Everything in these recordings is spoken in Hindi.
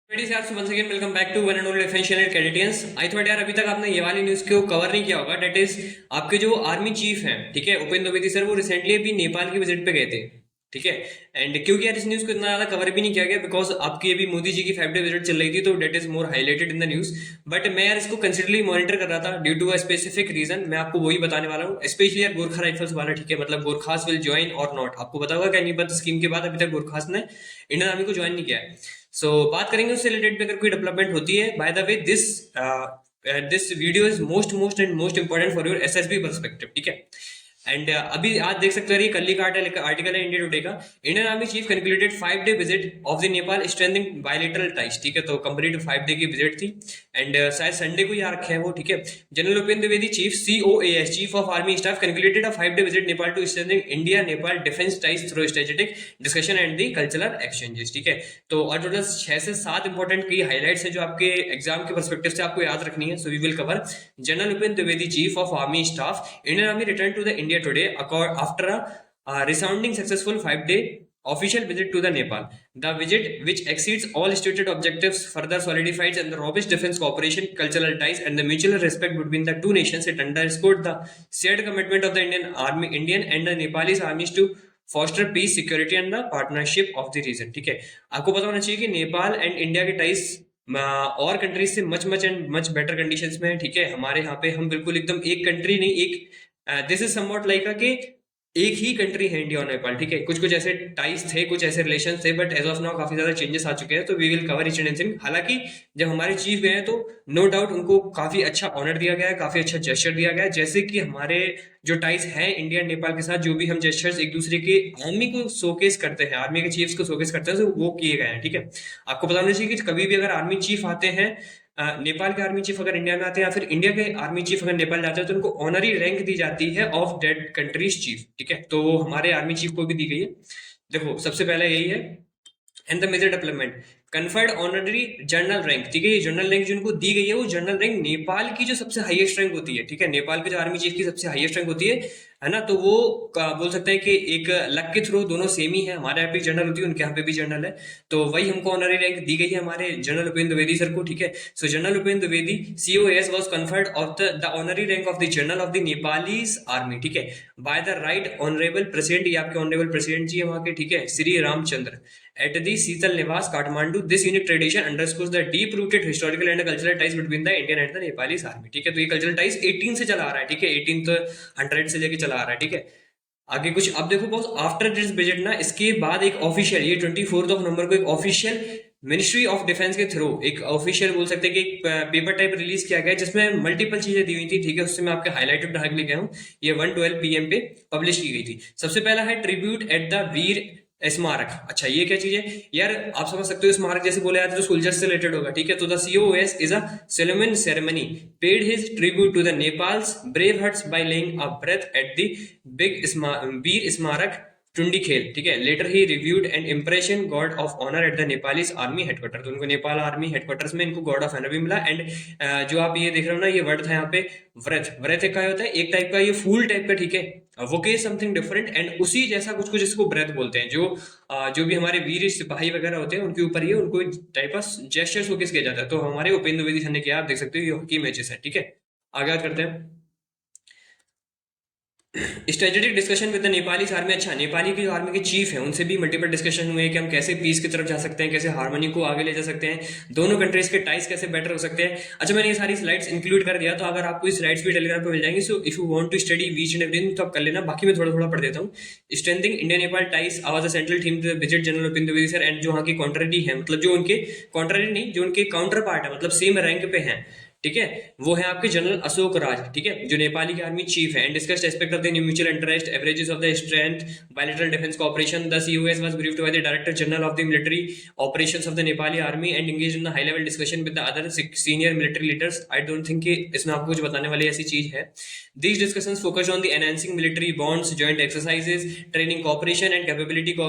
once again welcome back to one and only Essential and Canadians। I thought यार अभी तक आपने ये वाली न्यूज को कवर नहीं किया होगा। डेट इज आपके जो आर्मी चीफ हैं, ठीक है, उपेंद्र द्विवेदी सर, वो रिसेंटली अभी नेपाल की विजिट पे गए थे, ठीक है। एंड क्योंकि यार इस न्यूज को इतना ज्यादा कवर भी नहीं किया गया बिकॉज आपकी अभी मोदी जी की 5 डे विजिट चल रही थी, तो that is more highlighted in the news. But मैं यार इसको कंसिडरली मॉनिटर कर रहा था due to a specific reason. मैं आपको वही बताने वाला हूँ, स्पेशली यार गोरखा राइफल्स वाला, ठीक है। मतलब गोरखास विल ज्वाइन और नॉट। आपको पता होगा क्या अग्निपथ स्कीम के बाद अभी तक गोरखास ने इंडियन आर्मी को ज्वाइन नहीं किया है। सो बात करेंगे उससे रिलेटेड अगर कोई डेवलपमेंट होती है। By the way this video is most important for your SSB perspective, ठीक है। एंड अभी आज देख सकते हैं, कल का आर्टिकल है इंडिया टुडे का। Indian army chief concluded 5 day visit of the Nepal strengthening bilateral ties, ठीक है। तो कंप्लीट 5 डे की विजिट थी एंड शायद संडे को ही आ रखे हैं वो, ठीक है। General Upendra Dwivedi chief COAS chief of army staff concluded a 5 day visit Nepal to strengthening India Nepal defence ties through strategic discussion and the cultural exchanges, ठीक है। तो और टोटल 6 से 7 इंपॉर्टेंट की हाईलाइट्स है जो आपके एग्जाम के पर्सपेक्टिव से आपको याद रखनी है। So we will cover general Upendra Dwivedi chief of army staff Indian army return to the India Today after a resounding successful 5 day official visit to the Nepal. The visit, which exceeds all stated objectives, further solidifies and the robust defense cooperation, cultural ties, and the mutual respect between the two nations. It underscored the shared commitment of the Indian and the Nepalese armies to foster peace, security, and the partnership of the region. ठीक है, आपको पता होना चाहिए कि नेपाल एंड इंडिया के टाइज और कंट्रीज से मच बेटर कंडीशंस में है, ठीक है। हमारे यहाँ पे हम बिल्कुल एकदम एक कंट्री नहीं, एक दिस इज समवॉट लाइक कि एक ही कंट्री है इंडिया और नेपाल, ठीक है। कुछ ऐसे टाइज थे, कुछ ऐसे रिलेशन थे, बट एज ऑफ नाउ काफी ज्यादा चेंजेस आ चुके हैं। तो we will cover each and everything. हालांकि जब हमारे चीफ गए हैं तो नो डाउट उनको काफी अच्छा ऑनर दिया गया है, काफी अच्छा जेस्चर दिया गया है। जैसे कि हमारे जो टाइज हैं इंडिया और नेपाल के साथ, जो भी हम जेस्चर्स एक दूसरे के आर्मी को शोकेस करते हैं, आर्मी के चीफ्स को शोकेस करते हैं, तो वो किए गए हैं, ठीक है। आपको पता होना चाहिए कि कभी भी अगर आर्मी चीफ आते हैं, नेपाल के आर्मी चीफ अगर इंडिया में आते हैं या फिर इंडिया के आर्मी चीफ अगर नेपाल जाते हैं, तो उनको ऑनरी रैंक दी जाती है ऑफ दैट कंट्रीज चीफ, ठीक है। तो हमारे आर्मी चीफ को भी दी गई है। देखो सबसे पहले यही है and the major development conferred honorary general rank, ठीक है। ये जनरल रैंक जो उनको दी गई है, वो जनरल रैंक नेपाल की जो सबसे हाईएस्ट रैंक होती है, ठीक है। नेपाल के जो आर्मी चीफ की सबसे हाईएस्ट रैंक होती है ना। तो वो बोल सकते हैं कि एक लक के थ्रू दोनों सेम ही है। हमारे यहाँ पे जनरल होती है, उनके यहाँ पे भी जनरल है। तो वही हमको ऑनरी रैंक दी गई है हमारे जनरल उपेंद्र द्विवेदी सर को, ठीक है। So general Upendra Dwivedi COAS was conferred of the honorary rank of the general of the Nepalese army, ठीक है, by the right honourable president. ये आपके ऑनरेबल प्रेसिडेंट जी है वहाँ के, ठीक है, Shri Ramchandra at the Seetal Niwas, Kathmandu. This unique tradition underscores the deep-rooted historical and cultural ties between the Indian and the Nepalese army, ठीक है। तो ये कल्चरल टाइज 18 से चला आ रहा है, ठीक है, 1800 से लेके चला आ रहा है, ठीक है। आगे कुछ अब देखो बॉस, आफ्टर दिस बजट ना, इसके बाद एक ऑफिशियल, ये 24 नवंबर को एक ऑफिशियल मिनिस्ट्री ऑफ डिफेंस के थ्रू एक ऑफिशियल बोल सकते हैं कि एक पेपर टाइप रिलीज किया गया, जिसमें मल्टीपल चीजें दी हुई थी, ठीक है। उससे मैं आपके हाईलाइटेड ढाक ले गया हूँ। ये 1:12 PM पे पब्लिश की गई थी। सबसे पहला है ट्रिब्यूट एट द वीर स्मारक। अच्छा ये क्या चीज है यार, आप समझ सकते हो, स्मारक जैसे बोले जाते हैं तो सोल्जर्स से रिलेटेड होगा, ठीक है। तो the COAS is a solemn ceremony paid his tribute to the Nepal's brave hearts by laying a breath at the Veer Smarak Tundikhel, ठीक है। Later he reviewed and impression guard of honour at the Nepalese army headquarters. तो उनको नेपाल आर्मी हेडक्वार्टर्स में इनको गॉड ऑफ ऑनर भी मिला। एंड जो आप ये देख रहे हो ना, ये वर्ड था यहाँ पे व्रत। व्रत एक क्या होता है, एक टाइप का ये फूल टाइप का, ठीक है, वो के समथिंग डिफरेंट एंड उसी जैसा कुछ इसको ब्रेथ बोलते हैं। जो भी हमारे वीर सिपाही वगैरह होते हैं उनके ऊपर ये उनको टाइप ऑफ जेस्चर शोकेस किया जाता है। तो हमारे उपेंद्र द्विवेदी सर ने किया, आप देख सकते हो, ये हॉकी मैचेस है, ठीक है। आगे बात करते हैं strategic discussion with the Nepali army. अच्छा, नेपाली की जो आर्मी के चीफ है उनसे भी मल्टीपल डिस्कशन हुए कि हम कैसे पीस की तरफ जा सकते हैं, कैसे हार्मनी को आगे ले जा सकते हैं, दोनों कंट्रीज के टाइज कैसे बेटर हो सकते हैं। अच्छा, मैंने ये सारी स्लाइड्स इंक्लूड कर दिया, तो अगर आपको इस स्लाइड्स भी टेलीग्राम पे मिल जाएंगी। So if you want to study each and everything तो आप कर लेना, बाकी मैं थोड़ा पढ़ देता हूँ। Strengthening India Nepal ties was the central theme to visit general Upendra Dwivedi sir. And जो वहाँ की कॉन्ट्ररी है, मतलब जो उनके कॉन्ट्ररी नहीं, जो उनके काउंटर पार्ट है, मतलब सेम रैंक पे है, ठीक है, वो है आपके जनरल अशोक राज, ठीक है, जो नेपाली के आर्मी चीफ है। And discussed aspect of the mutual interest, averages of the strength, bilateral defence cooperation. The COAS was briefed by the director general of the military operations of the Nepali army and engage in the high level discussion with the other senior military leaders. I don't think कि इसमें आपको कुछ बताने वाली ऐसी चीज है। These discussions focused on the enhancing military bonds, joint exercises, training cooperation and capability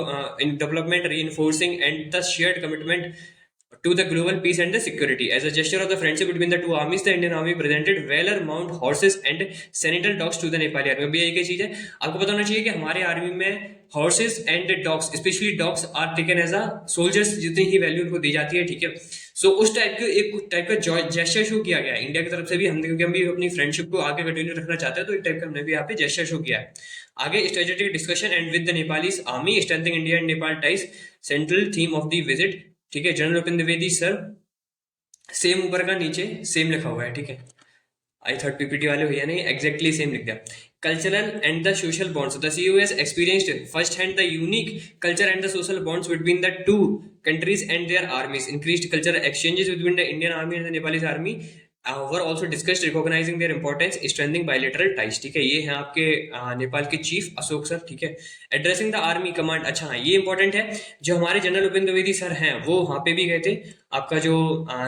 in development, reinforcing and the shared commitment to the global peace and the security. As a gesture of the friendship between the two armies, the Indian army presented valor mount horses and senator dogs to the Nepali army. अभी एक चीज है, आपको पता होना चाहिए कि हमारे आर्मी में horses and dogs, specially dogs are taken as a soldiers, जितनी ही वैल्यू उनको दी जाती है, ठीक है। सो उस टाइप के एक टाइप का जेस्चर शो किया गया है इंडिया की तरफ से भी, हम क्योंकि हम भी अपनी फ्रेंडशिप को आगे कंटिन्यू रखना चाहते हैं, तो एक टाइप का हमने भी यहाँ पे जेस्चर शो किया है। आगे strategic discussion and with the Nepali army strengthening India and Nepal ties, central theme of the visit. ठीक है, general Upendra Dwivedi sir, same ऊपर का नीचे सेम लिखा हुआ है। ठीक है, आई थॉट पीपीटी वाले भैया ने एग्जैक्टली सेम लिख दिया। Cultural and the social bonds, the CEO has experienced first hand the unique culture and the social bonds between the two countries and their armies, increased cultural exchanges between the Indian army and the Nepalese army were also discussed, recognizing their importance, strengthening bilateral ties। ठीक है, ये है आपके नेपाल के चीफ अशोक सर। ठीक है, एड्रेसिंग द आर्मी कमांड, अच्छा हाँ ये इंपॉर्टेंट है, जो हमारे जनरल उपेंद्र द्विवेदी सर हैं वो वहाँ पे भी गए थे। आपका जो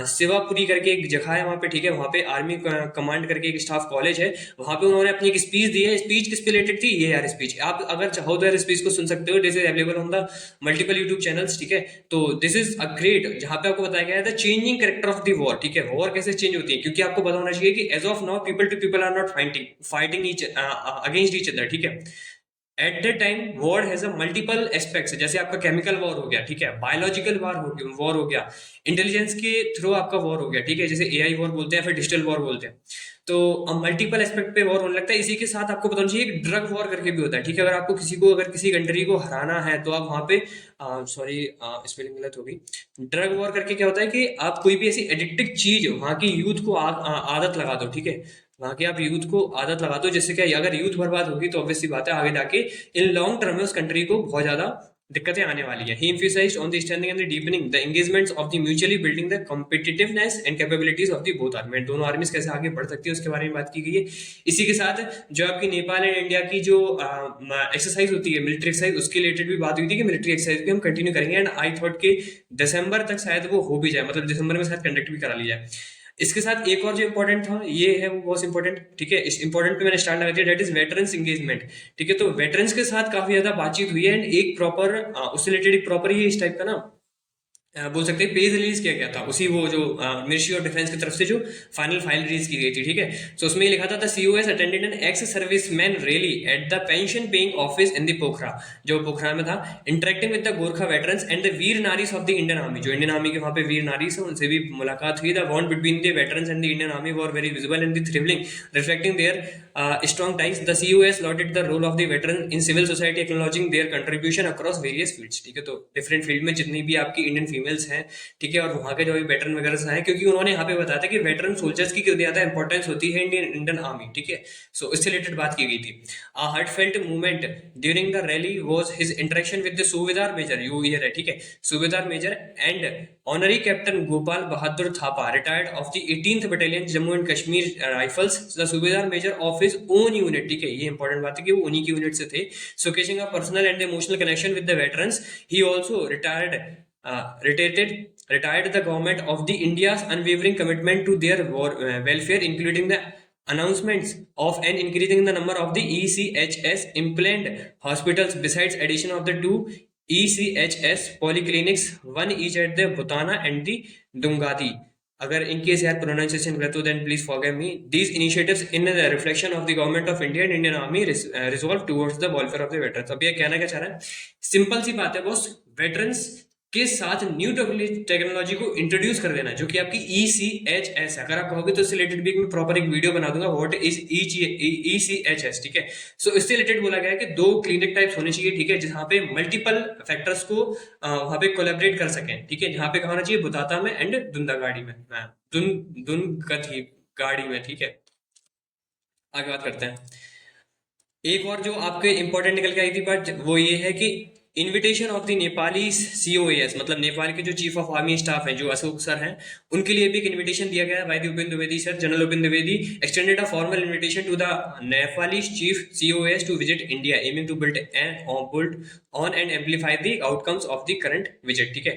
सेवापुरी करके एक जगह है वहाँ पे, ठीक है, वहाँ पे आर्मी कमांड करके एक स्टाफ कॉलेज है, वहाँ पे उन्होंने अपनी एक स्पीच दी है। स्पीच किस पे रिलेटेड थी, ये यार स्पीच आप अगर चाहो तो यार स्पीच को सुन सकते हो, this is available on the multiple YouTube channels. ठीक है, तो दिस इज अ ग्रेट, जहाँ पे आपको बताया गया है the changing character of the war. ठीक है, वॉर कैसे चेंज होती है, क्योंकि आपको पता होना चाहिए कि as of now people to people are not fighting each against each other. ठीक है, at the time war has a multiple aspects, जैसे आपका केमिकल वॉर हो गया, ठीक है, बायोलॉजिकल वॉर हो गया, इंटेलिजेंस के थ्रू आपका वॉर हो गया, ठीक है, जैसे एआई वॉर बोलते हैं, फिर डिजिटल वॉर बोलते हैं। तो मल्टीपल एस्पेक्ट पे वॉर होने लगता है। इसी के साथ आपको पता होना चाहिए एक ड्रग वॉर करके भी होता है। ठीक है, अगर आपको अगर किसी कंट्री को हराना है तो आप वहां पे सॉरी स्पेलिंग गलत होगी, ड्रग वॉर करके क्या होता है कि आप कोई भी ऐसी एडिक्टिव चीज वहां की यूथ को आदत लगा दो। ठीक है, वहां के आप यूथ को आदत लगा दो, जिससे क्या अगर यूथ बर्बाद होगी तो ऑब्वियसली बात है आगे जाके इन लॉन्ग टर्म में उस कंट्री को बहुत ज्यादा दिक्कतें आने वाली है। He emphasized on the strengthening and the deepening the engagements of the mutually building the competitiveness and capabilities of the both army, दोनों आर्मीज कैसे आगे बढ़ सकती है उसके बारे में बात की गई है। इसी के साथ जो आपकी नेपाल एंड इंडिया की जो एक्सरसाइज होती है, मिलिट्री एक्सरसाइज, उसके रिलेटेड भी बात हुई थी कि मिलिट्री एक्सरसाइज भी हम कंटिन्यू करेंगे, एंड आई थॉट कि दिसंबर तक शायद वो हो भी जाए, मतलब दिसंबर में शायद कंडक्ट भी करा लिया जाए। इसके साथ एक और जो इंपॉर्टेंट था ये है वो बहुत इंपॉर्टेंट। ठीक है, इस इंपॉर्टेंट पे मैंने स्टार्ट लगा दिया, डेट इज वेटरन्स एंगेजमेंट। ठीक है, तो वेटरन्स के साथ काफी ज्यादा बातचीत हुई है, एंड एक प्रॉपर उससे रिलेटेड एक प्रॉपर ये इस टाइप का ना बोल सकते हैं पेज रिलीज किया गया था, उसी वो जो मिनिस्ट्री ऑफ डिफेंस की तरफ से जो फाइनल फाइल रिलीज की गई थी। ठीक है, तो उसमें लिखा था the COAS attended an ex serviceman rally at the pension paying office in the Pokhara, जो पोखरा में था, interacting with the Gorkha veterans and the Veer Naris of the Indian army, जो इंडियन आर्मी के वहां पे वीर नारीज है उनसे भी मुलाकात हुई। The bond between the veterans and the Indian army were very visible and the thrilling, reflecting their strong ties. The COS lauded the role of the veteran in civil society, acknowledging their contribution across various fields। ठीक है, तो डिफरेंट फील्ड में जितनी भी आपकी इंडियन फीमेल्स हैं, ठीक है, और वहाँ के जो भी वेटरन वगैरह हैं, क्योंकि उन्होंने यहाँ पे बताया था कि वेटरन सोल्जर्स की कितनी ज्यादा इंपॉर्टेंस होती है इंडियन आर्मी। ठीक है, सो इससे रिलेटेड बात की गई थी। A heartfelt moment during the rally was his interaction with the subedar major, you year है, ठीक है, subedar major and honorary captain Gopal Bahadur Thapa, retired of the 18th battalion Jammu and Kashmir rifles, the subedar major of his own unit. ठीक है, ये इंपॉर्टेंट बात है कि वो उन्हीं की यूनिट से थे। Showcasing a personal and emotional connection with the veterans, he also retired the government of the India's unwavering commitment to their welfare, including the announcements of an increasing the number of the ECHS implant hospitals, besides addition of the two ECHS polyclinics, one each at the Bhutana and the Dungadi। अगर इनकेस यार प्रोनाउंसिएशन गलत हो then please forgive me. These initiatives in the reflection of the government of India and Indian army resolve towards the welfare of the veterans. अब ये कहना क्या चाह रहा है, सिंपल सी बात है बॉस, वेटरन्स के साथ न्यू टेक्नोलॉजी को इंट्रोड्यूस कर देना, जो कि आपकी ECHS है। अगर आप कहोगे तो इससे रिलेटेड भी मैं प्रॉपर एक वीडियो बना दूंगा, व्हाट इज ECHS। ठीक है, सो इससे रिलेटेड बोला गया है कि 2 क्लिनिक टाइप्स होने चाहिए, ठीक है, जहां पे मल्टीपल फैक्टर्स को वहां पे कोलैबोरेट कर सकें। ठीक है, जहां पे होना चाहिए बुताता में एंड दुंदागाड़ी में, दुनगथी गाड़ी में। ठीक है, आगे बात करते हैं। एक और जो आपके इंपॉर्टेंट निकल के आई थी बात, वो ये है कि invitation of the Nepali COAS, मतलब नेपाल के जो चीफ ऑफ आर्मी स्टाफ हैं, जो अशोक सर हैं, उनके लिए भी एक इनविटेशन दिया गया है by the Upendra Dwivedi sir. General Upendra Dwivedi extended a formal invitation to the Nepali chief COAS to visit India, aiming to build on and amplify the outcomes of the current visit। ठीक है,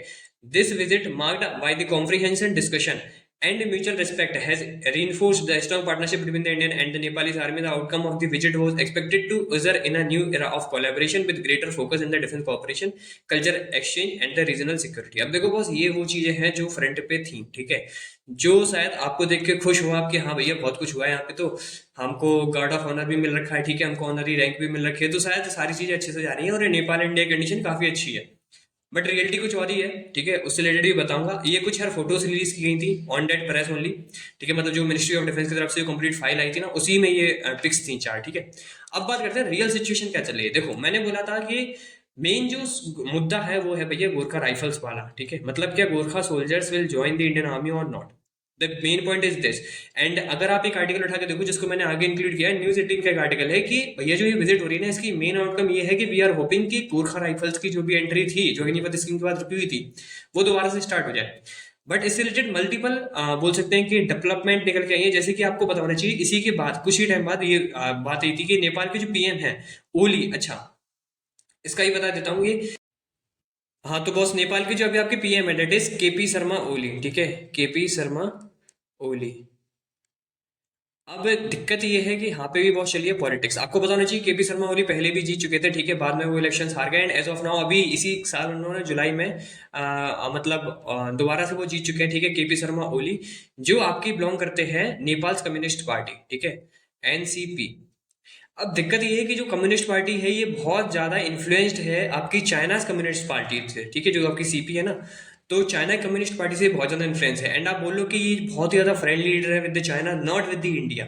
this visit marked by the comprehensive discussion and mutual respect has reinforced the strong partnership between the Indian and the Nepalese army. The outcome of the visit was expected to usher in a new era of collaboration with greater focus in the defense cooperation, culture exchange and the regional security। अब देखो बॉस, ये वो चीजें हैं जो फ्रंट पे थी। ठीक है, जो शायद आपको देख के खुश हुआ कि हाँ भैया बहुत कुछ हुआ है यहाँ पे, तो हमको गार्ड ऑफ ऑनर भी मिल रखा है, ठीक है, हमको ऑनरी रैंक भी मिल रखी है, तो शायद सारी चीजें अच्छे से जा रही है और नेपाल इंडिया कंडीशन काफी अच्छी है। बट रियलिटी कुछ और ही है, ठीक है, उससे रिलेटेड भी बताऊंगा। ये कुछ यार फोटोज रिलीज की गई थी ऑन डेट प्रेस ओनली, ठीक है, मतलब जो मिनिस्ट्री ऑफ डिफेंस की तरफ से कंप्लीट फाइल आई थी ना, उसी में ये पिक्स थी चार, ठीक है। अब बात करते हैं रियल सिचुएशन क्या चल रही है। देखो मैंने बोला था कि मेन जो मुद्दा है वो है भैया गोरखा राइफल्स वाला, ठीक है, मतलब क्या Gorkha soldiers will join the Indian army और not. The main point is this. And अगर आप एक आर्टिकल उठा के देखो जिसको मैंने आगे इंक्लूड किया है, न्यूज 18 का एक आर्टिकल है कि भैया जो ये विजिट हो रही है ना, इसकी मेन आउटकम ये है कि वी आर होपिंग कि गोरखा राइफल्स की जो भी एंट्री थी, जो अग्निपथ स्कीम के बाद रुकी हुई थी, वो दोबारा से स्टार्ट हो जाए। बट इससे रिलेटेड मल्टीपल बोल सकते हैं कि डेवलपमेंट निकल के आई है। जैसे कि आपको पता होना चाहिए, इसी के बाद कुछ ही टाइम बाद ये बात आई थी कि नेपाल के जो पीएम है ओली, अच्छा इसका ही बता देता हूँ ये। हाँ तो बॉस, नेपाल की जो अभी आपके पीएम है date is KP Sharma Oli, ठीक है, केपी शर्मा ओली। अब दिक्कत ये है कि यहाँ पे भी बहुत चली है पॉलिटिक्स। आपको पता होना चाहिए केपी शर्मा ओली पहले भी जीत चुके थे, ठीक है, बाद में वो इलेक्शंस हार गए एंड एज ऑफ नाउ अभी इसी साल उन्होंने जुलाई में मतलब दोबारा से वो जीत चुके हैं, ठीक है, केपी शर्मा ओली, जो आपकी बिलोंग करते हैं नेपाल कम्युनिस्ट पार्टी, ठीक है, एनसीपी। अब दिक्कत ये है कि जो कम्युनिस्ट पार्टी है ये बहुत ज्यादा इन्फ्लुएंस्ड है आपकी चाइना कम्युनिस्ट पार्टी से, ठीक है, जो आपकी सीपी है ना, तो चाइना कम्युनिस्ट पार्टी से बहुत ज्यादा इन्फ्लुएंस है। एंड आप बोल लो कि ये बहुत ही ज्यादा फ्रेंडली लीडर है with the China, not with the India.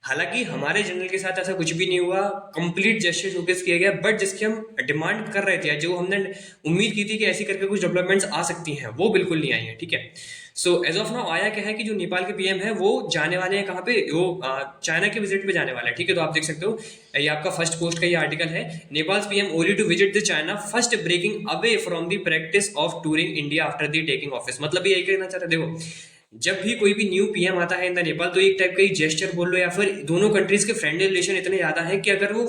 हालांकि हमारे जनरल के साथ ऐसा कुछ भी नहीं हुआ, कंप्लीट जस्टिस शोकेस किया गया, बट जिसकी हम डिमांड कर रहे थे, जो हमने उम्मीद की थी कि ऐसी करके कुछ डेवलपमेंट्स आ सकती हैं, वो बिल्कुल नहीं आई है, ठीक है। सो एज ऑफ नाउ आया क्या है कि जो नेपाल के पीएम है वो जाने वाले हैं कहाँ पे, वो चाइना के विजिट पे जाने वाला है, ठीक है। तो आप देख सकते हो, ये आपका फर्स्ट पोस्ट का ये आर्टिकल है, Nepal PM Oli to visit the China first breaking away from the practice of touring India after the taking office. मतलब ये कहना चाहता है, देखो जब भी कोई भी न्यू पीएम आता है इन द नेपाल, तो एक टाइप का जेस्चर बोल लो या फिर दोनों कंट्रीज के फ्रेंडली रिलेशन इतने ज्यादा है कि अगर वो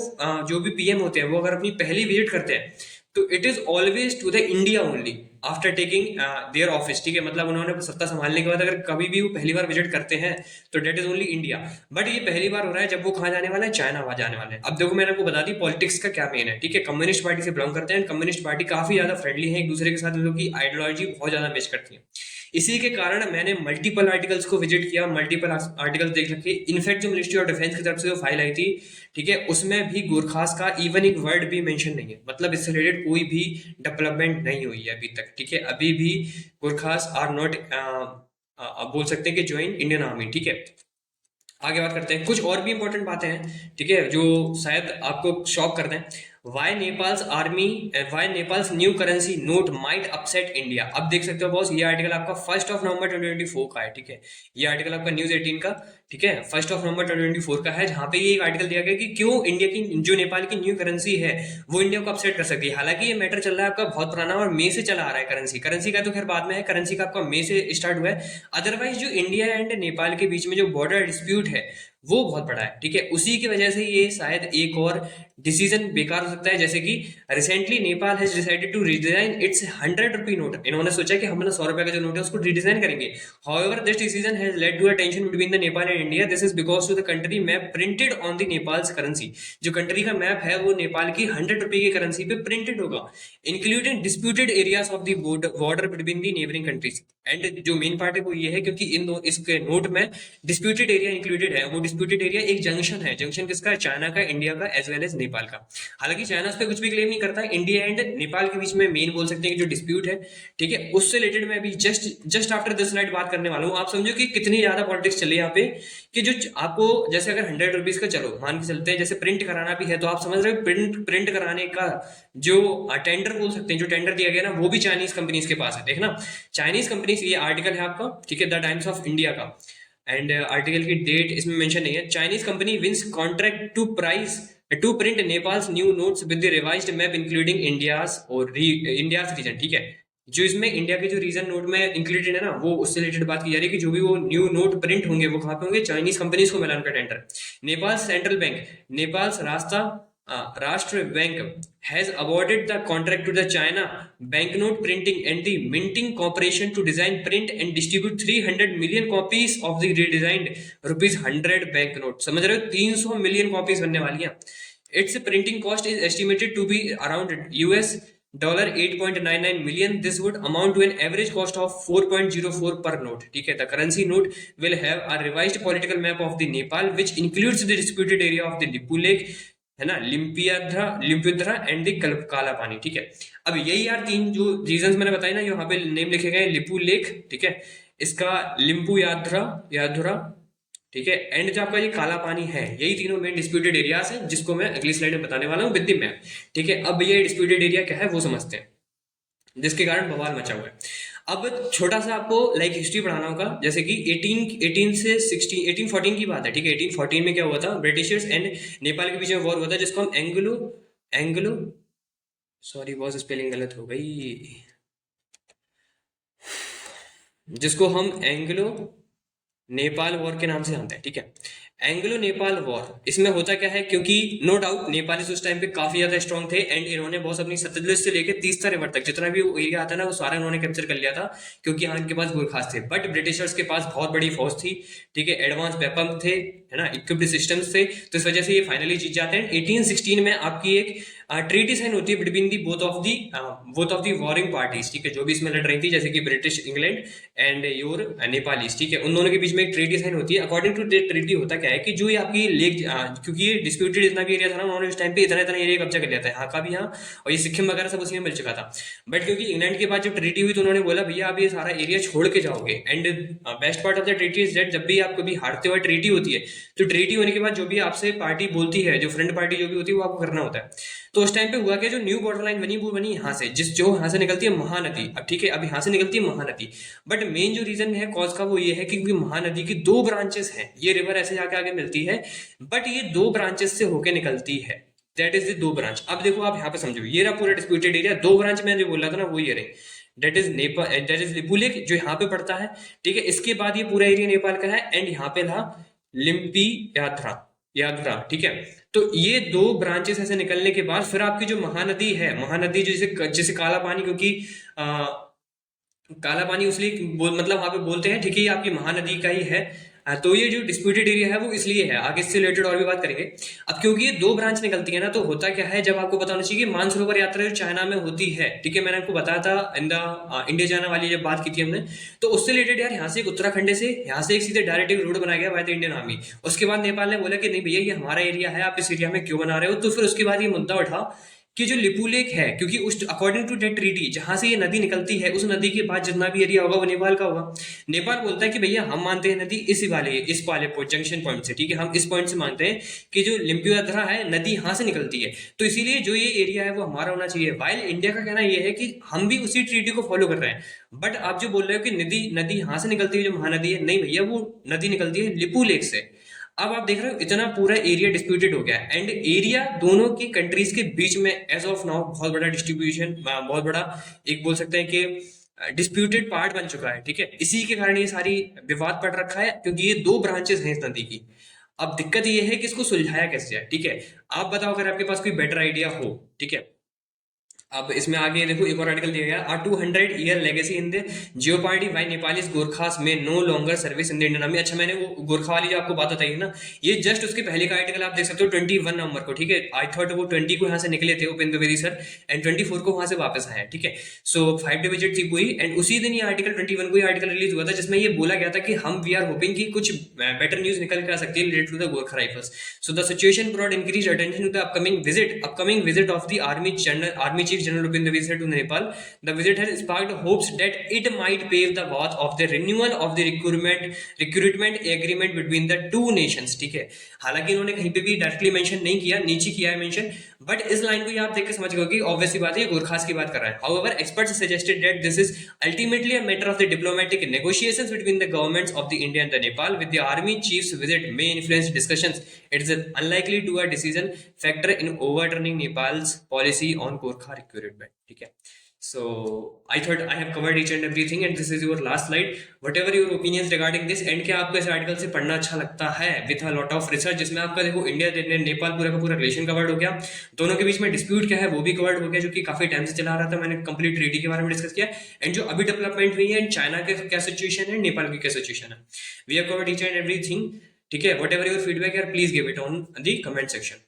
जो भी पीएम होते हैं वो अगर अपनी पहली विजिट करते हैं तो it is always to the India only after taking their office, ठीक है, मतलब उन्होंने सत्ता संभालने के बाद अगर कभी भी वो पहली बार विजिट करते हैं तो that is only India. But ये पहली बार हो रहा है जब वो कहाँ जाने वाला है, चाइना वहां जाने वाले हैं। अब देखो मैंने आपको बता दी पॉलिटिक्स का क्या मेन है, ठीक है, कम्युनिस्ट पार्टी से बिलोंग करते हैं, कम्युनिस्ट पार्टी काफी ज्यादा फ्रेंडली है एक दूसरे के साथ, इन लोगों की आइडियोलॉजी बहुत ज्यादा मैच करती है। इसी के कारण मैंने मल्टीपल आर्टिकल्स को विजिट किया, मल्टीपल आर्टिकल्स देख रखे। इनफैक्ट जो मिनिस्ट्री ऑफ डिफेंस की तरफ से जो फाइल आई थी, ठीक है, उसमें भी गोरखास का इवन एक वर्ड भी मेंशन नहीं है, मतलब इससे रिलेटेड कोई भी डेवलपमेंट नहीं हुई है अभी तक, ठीक है। अभी भी गोरखास आर नॉट बोल सकते हैं कि ज्वाइन इंडियन आर्मी, ठीक है। आगे बात करते हैं, कुछ और भी इंपॉर्टेंट बातें हैं, ठीक है, जो शायद आपको शॉक कर दें। Why Nepal's army, why Nepal's new currency note might upset India. अब देख सकते हो बॉस, ये आर्टिकल आपका 1 नवंबर 2024 का है, ठीक है, ये आर्टिकल आपका न्यूज 18 का, ठीक है, 1 नवंबर 2024 का है, जहां पे ये एक आर्टिकल दिया गया कि क्यों इंडिया की जो नेपाल की न्यू करेंसी है वो इंडिया को अपसेट कर सकती है। हालांकि ये मैटर चल रहा है आपका बहुत पुराना और मई से चला आ रहा है। करेंसी का तो खैर बाद में है, करेंसी का आपका मई से स्टार्ट हुआ है। अदरवाइज जो इंडिया एंड नेपाल के बीच में जो बॉर्डर डिस्प्यूट है वो बहुत बड़ा है, ठीक है, उसी की वजह से ये शायद एक और डिसीजन बेकार हो सकता है। जैसे कि recently Nepal has decided to redesign its 100 rupee note. इन्होंने सोचा कि हम ना 100 रुपए का जो नोट है उसको रिडिजाइन करेंगे। However this decision has led to a tension between the Nepal and India. This is because to the country map printed on the Nepal's currency. जो कंट्री का मैप है वो नेपाल की 100 रुपए की करेंसी पे प्रिंटेड होगा, including disputed areas of the border between the neighbouring countries. And जो मेन पार्ट है वो ये है क्योंकि इसके नोट में डिस्प्यूटेड एरिया इंक्लूडेड है। वो डिस्प्यूटेड एरिया एक जंक्शन है, जंक्शन किसका है, चाइना का, इंडिया का, एज वेल एज नेपाल का। हालांकि चाइना उस पर कुछ भी क्लेम नहीं करता है, इंडिया एंड नेपाल के बीच में मेन बोल सकते हैं कि जो डिस्प्यूट है, ठीक है, उससे रिलेटेड मैं अभी जस्ट आफ्टर दिस स्लाइड बात करने वाला हूँ। आप समझो कि कितनी ज्यादा पॉलिटिक्स चल रही है यहाँ पे, कि जो आपको जैसे अगर 100 रुपीज का, चलो मान के चलते हैं, जैसे प्रिंट कराना भी है, तो आप समझ रहे हो प्रिंट कराने का जो टेंडर बोल सकते हैं, जो टेंडर दिया गया ना, वो भी चाइनीज कंपनीज के पास है। देखना चाइनीज कंपनीज, ये आर्टिकल है आपका, ठीक है, द टाइम्स ऑफ इंडिया का, एंड आर्टिकल की डेट इसमें मेंशन नहीं है। Chinese company wins contract to print Nepal's new notes with the revised map including India's region, ठीक है। जो इसमें इंडिया के जो रीजन नोट में इंक्लूडेड है ना, वो उससे रिलेटेड बात की जा रही है कि जो भी वो न्यू नोट प्रिंट होंगे वो कहाँ पे होंगे, चाइनीज कंपनीज को मिला उनका tender. Nepal central bank, Nepal राष्ट्र bank has awarded the contract to the China Banknote Printing and the Minting Corporation to design, print and distribute 300 million copies of the redesigned ₹100 banknote। समझ रहे हो, 300 मिलियन कॉपीज बनने वाली हैं। Its printing cost is estimated to be around US $8.99 million. This would amount to an average cost of 4.04 per note, ठीक है। The currency note will have a revised political map of the Nepal which includes the disputed area of the Lippu Lake, है ना, लिम्पियोद्रा एंड द काला पानी, ठीक है। अब यही यार तीन जो रीजंस मैंने बताए ना, यहाँ पे नेम लिखे गए, लिपू लेक, ठीक है, इसका लिम्पू याद्रा यादुरा, ठीक है, एंड जो आपका ये काला पानी है, यही तीनों मेन डिस्प्यूटेड एरियाज हैं, जिसको मैं अगली स्लाइड में बताने वाला हूँ विद द मैप, ठीक है। अब ये डिस्प्यूटेड एरिया क्या है वो समझते हैं, जिसके कारण बवाल मचा हुआ है। अब छोटा सा आपको लाइक हिस्ट्री पढ़ाना होगा, जैसे कि 18 से 1814 की बात है, ठीक है। 1814 में क्या हुआ था, ब्रिटिशर्स एंड नेपाल के बीच में वॉर हुआ था, जिसको हम Anglo Anglo sorry boss spelling गलत हो गई, जिसको हम एंग्लो नेपाल वॉर के नाम से जानते हैं, ठीक है। एंग्लो नेपाल वॉर, इसमें होता क्या है, क्योंकि नो डाउट नेपाली उस टाइम पे काफी ज्यादा स्ट्रांग थे, एंड इन्होंने बहुत अपनी सतलुज से लेकर तीस्ता रिवर तक जितना भी एरिया आता है ना, वो सारा इन्होंने कैप्चर कर लिया था, क्योंकि यहाँ इनके पास गोरखास थे। बट ब्रिटिशर्स के पास बहुत बड़ी फौज थी, ठीक है, एडवांस वेपन थे, है ना, इक्विप्ड सिस्टम्स थे, तो इस वजह से ये फाइनली जीत जाते हैं। 1816 में आपकी एक ट्रीटी साइन होती है between the both of the warring parties, ठीक है, जो भी इसमें लड़ रही थी, जैसे कि British England and your Nepalese, ठीक है, उन दोनों के बीच में एक ट्रीटी साइन होती है। अकॉर्डिंग टू द ट्रीटी होता क्या है कि जो ये आपकी लेक, क्योंकि ये डिस्प्यूटेड जितना भी एरिया था ना, उन्होंने उस टाइम पे इतना इतना एरिया कब्जा कर लिया था, यहाँ का भी यहाँ, और ये सिक्किम वगैरह सब उसी में मिल चुका था। बट क्योंकि इंग्लैंड के बाद जब ट्रीटी हुई, तो उन्होंने बोला भैया आप ये सारा एरिया छोड़ के जाओगे, and best part of the treaty is that जब भी आप कभी हारते हुए ट्रीटी होती है, तो ट्रीटी होने के बाद जो भी आपसे पार्टी बोलती है, जो फ्रंट पार्टी जो भी होती है, वो आपको करना होता है। तो उस टाइम पे हुआ क्या, जो न्यू बॉर्डर लाइन बनी वो बनी यहाँ से, जो यहाँ से निकलती है महानदी, अब ठीक है, अब यहाँ से निकलती है महानदी। बट मेन जो रीजन है कॉज का वो ये है कि क्योंकि महानदी की दो ब्रांचेस हैं, ये रिवर ऐसे जाके आगे मिलती है, बट ये दो ब्रांचेस से होके निकलती है, दैट इज द दो ब्रांच। अब देखो आप यहाँ पे समझो, ये रहा पूरा डिस्प्यूटेड एरिया, दो ब्रांच में जो बोल रहा था ना वो ये रहे, दैट इज लिपू लेक जो यहाँ पे पड़ता है, ठीक है। इसके बाद ये पूरा एरिया नेपाल का है, एंड यहाँ पे रहा लिम्पी यात्रा, ठीक है। तो ये दो ब्रांचेस ऐसे निकलने के बाद फिर आपकी जो महानदी है, महानदी जिसे काला पानी, क्योंकि काला पानी इसलिए मतलब वहां पे बोलते हैं, ठीक है, ये आपकी महानदी का ही है। तो ये जो डिस्प्यूटेड एरिया है वो इसलिए है, आगे इससे रिलेटेड और भी बात करेंगे। अब क्योंकि ये दो ब्रांच निकलती है ना, तो होता क्या है, जब आपको बताना चाहिए कि मानसरोवर यात्रा जो चाइना में होती है, ठीक है, मैंने आपको बताया था इन द इंडिया चाइना वाली जब बात की थी हमने, तो उससे रिलेटेड यार यहाँ से एक उत्तराखंड से यहाँ से एक सीधे डायरेक्ट एक रोड बनाया गया बाय द इंडियन आर्मी। उसके बाद नेपाल ने बोला कि नहीं भैया ये हमारा एरिया है, आप इस एरिया में क्यों बना रहे हो, तो फिर उसके बाद ये मुद्दा उठा कि जो लिपू लेक है, क्योंकि उस अकॉर्डिंग टू दैट ट्रीटी जहां से ये नदी निकलती है, उस नदी के बाद जितना भी एरिया होगा वो नेपाल का होगा। नेपाल बोलता है कि भैया हम मानते हैं नदी इस वाले जंक्शन पॉइंट से, ठीक है, हम इस पॉइंट से मानते हैं कि जो लिम्पियोद्रा है नदी यहाँ से निकलती है, तो इसीलिए जो ये एरिया है वो हमारा होना चाहिए। वाइल इंडिया का कहना यह है कि हम भी उसी ट्रीटी को फॉलो कर रहे हैं। बट आप जो बोल रहे हो कि नदी यहाँ से निकलती है, जो महानदी है, नहीं भैया वो नदी निकलती है लिपू लेक से। अब आप देख रहे हो इतना पूरा एरिया डिस्प्यूटेड हो गया, एंड एरिया दोनों की कंट्रीज के बीच में एज ऑफ नाउ बहुत बड़ा डिस्ट्रीब्यूशन, बहुत बड़ा एक बोल सकते हैं कि डिस्प्यूटेड पार्ट बन चुका है, ठीक है। इसी के कारण ये सारी विवाद पड़ रखा है, क्योंकि ये दो ब्रांचेस हैं इस नदी की। अब दिक्कत ये है कि इसको सुलझाया कैसे जाए, ठीक है। आप बताओ अगर आपके पास कोई बेटर आइडिया हो, ठीक है। अब इसमें आगे देखो एक और आर्टिकल दिया गया, a 200 year legacy in the jeopardy by Nepalis Gorkhas में no longer service in the Indian army. अच्छा, मैंने वो गोरखा वाली जो आपको बात बताई ना, ये जस्ट उसके पहले का आर्टिकल आप देख सकते हो 21 नवंबर को, ठीक है। आई थॉट वो 20 को यहाँ से निकले थे उपेंद्र द्विवेदी सर, एंड 24 को वहां से वापस आया, ठीक है। सो 5 डे विजिट थी पूरी, एंड उसी दिन ये आर्टिकल 21 को ये आर्टिकल रिलीज हुआ था, जिसमें ये बोला गया था कि हम वी आर होपिंग कि कुछ बेटर न्यूज निकल के आ सकती है related to the Gorkha rifles. So the situation brought increase attention to the upcoming visit of the army chief general Upendra Dwivedi to Nepal. The visit has sparked hopes that it might pave the path of the renewal of the recruitment agreement between the two nations, ठीक है। हालांकि इन्होंने कहीं पे भी डायरेक्टली मेंशन नहीं किया, नीचे किया है मेंशन, बट इस लाइन को आप देख के समझ गए कि ऑब्वियसली बात है ये गोरखास की बात कर रहा है। However, experts suggested that this is ultimately a matter of the diplomatic negotiations between the governments of the India and the Nepal, with the army chief's visit may influence discussions. It is unlikely to a decision factor in overturning Nepal's policy on Gorkha recruitment, ठीक है। So I thought I have covered each and everything, and this is your last slide. Whatever your opinions regarding this, and क्या आपको इस आर्टिकल से पढ़ना अच्छा लगता है with a lot of research, जिसमें आपका देखो इंडिया नेपाल पूरा का पूरा रिलेशन कवर्ड हो गया, दोनों के बीच में डिस्प्यूट क्या है वो भी कवर्ड हो गया, जो कि काफी टाइम से चला रहा था। मैंने कंप्लीट ट्रीटी के बारे में डिस्कस किया, एंड जो अभी डेवलपमेंट हुई है, चाइना के क्या सिचुएशन है, नेपाल की क्या सिचुएशन है, we have covered each and everything, ठीक है। वट एवर योर फीडबैक यार, please give it on the comment section.